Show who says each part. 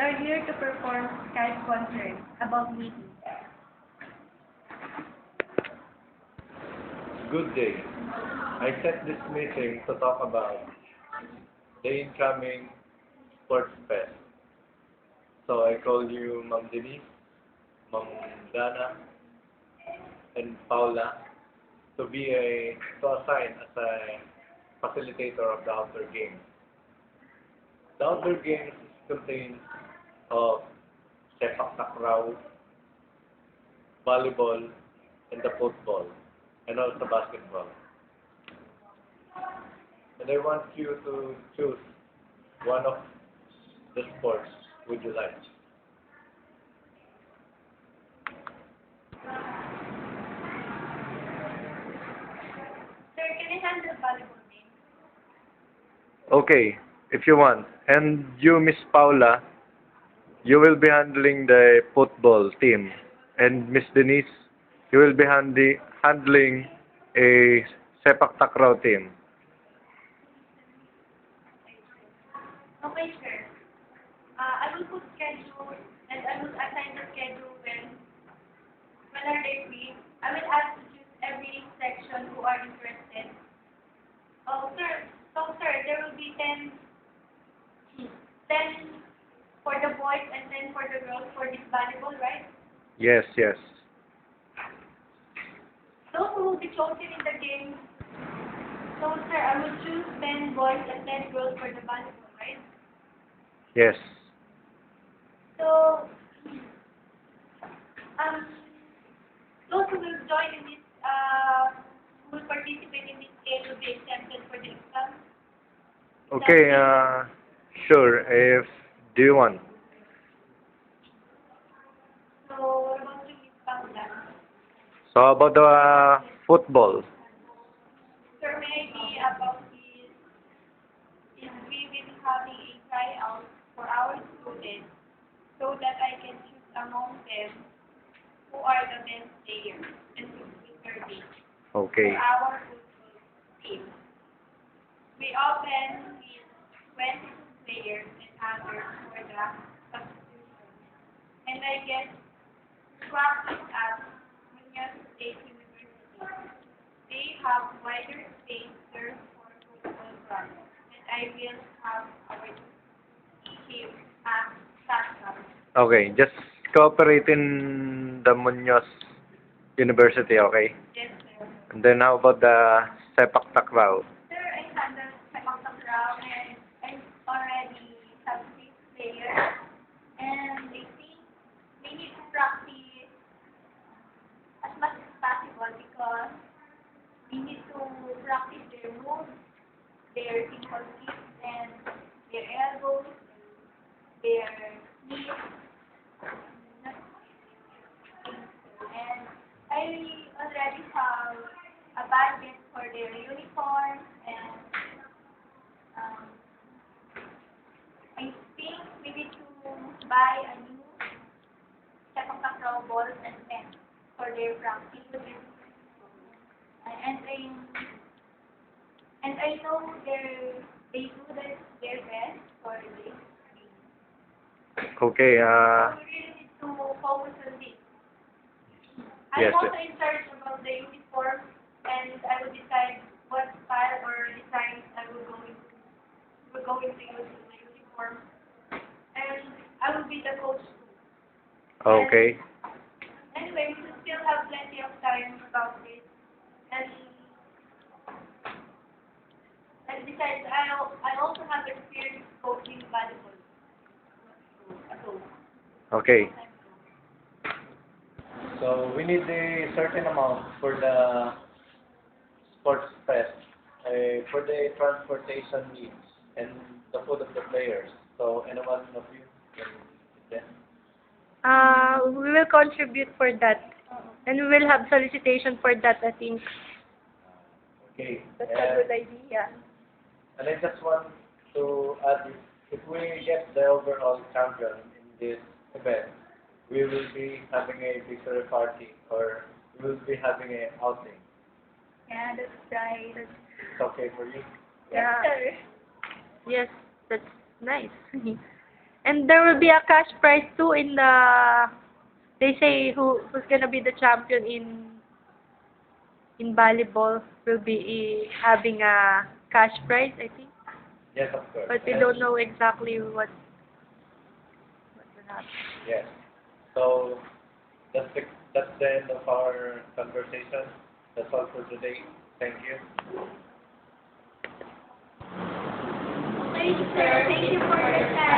Speaker 1: are here to perform Skype conference about meetings.
Speaker 2: Good day. I set this meeting to talk about the incoming Sports Fest. So I call you Ma'am Denise, Ma'am Dana, and Paula to assign as a facilitator of the outdoor games. The outdoor games contain of sepak takraw, volleyball, and the football, and also basketball. And I want you to choose one of the sports would you like.
Speaker 1: Sir, can I handle volleyball game?
Speaker 2: Okay, if you want. And you, Miss Paula, you will be handling the football team. And Miss Denise, you will be handling a sepak takraw team.
Speaker 1: Okay, sir. I will put schedule and I will assign the schedule when are they free. I will ask to choose every section who are interested. Oh, sir. So, sir, there will be 10 for the boys and 10 for the girls for this volleyball, right?
Speaker 2: Yes, yes.
Speaker 1: Those who will be chosen in the game. So, sir, I will choose 10 boys and 10 girls for the volleyball, right?
Speaker 2: Yes.
Speaker 1: So, those who will join in this, who will participate in this game will be exempted for the exam.
Speaker 2: Okay, sure. If do you want?
Speaker 1: So, what about you, Miss Paula?
Speaker 2: So how about the football?
Speaker 1: Sir, maybe about this, is we will having a tryout for our students so that I can choose among them who are the best players and who will serving
Speaker 2: Okay.
Speaker 1: for our football team. We open with 22 players and others for the substitution. And I get practice at Muñoz State University. They have wider space there for football practice. And I will have our team at Sassam.
Speaker 2: Okay, just cooperate in the Muñoz University, okay?
Speaker 1: Yes, sir.
Speaker 2: And then how about the sepak takraw?
Speaker 1: Sir, I handle sepak takraw and I already have 6 players. And I think we need to practice as much as possible because we need to practice their moves, their simple kicks, and their elbows, their knees. And I already have a budget for their uniforms and I think we need to buy a new sepak takraw balls and pens for their practice. And I know they do their best for this.
Speaker 2: Okay,
Speaker 1: So we really need to focus on this. I'm
Speaker 2: yes.
Speaker 1: also in charge about the uniform, and I will decide what style or design we're going to use in the uniform. And I will be the coach too.
Speaker 2: Okay.
Speaker 1: Anyway, we still have plenty of time about this. And besides, I also have experience coaching volleyball.
Speaker 2: Okay. So we need a certain amount for the sports fest, for the transportation needs and the food of the players. So anyone of you can then?
Speaker 3: We will contribute for that. And we will have solicitation for that, I think.
Speaker 2: Okay.
Speaker 3: That's a good idea.
Speaker 2: And I just want to add, if we get the overall champion in this event, we will be having a victory party or we will be having an outing.
Speaker 1: Yeah, that's right.
Speaker 2: It's okay for you?
Speaker 3: Yeah.
Speaker 1: Yes, sir.
Speaker 3: Yes, that's nice. And there will be a cash prize too in the. They say who's gonna be the champion in volleyball will be having a cash prize, I think.
Speaker 2: Yes, of course.
Speaker 3: But we
Speaker 2: And-
Speaker 3: don't know exactly what will happen.
Speaker 2: Yes. So that's the end of our conversation. That's all for today. Thank you.
Speaker 1: Thank you, sir. Thank you for your time.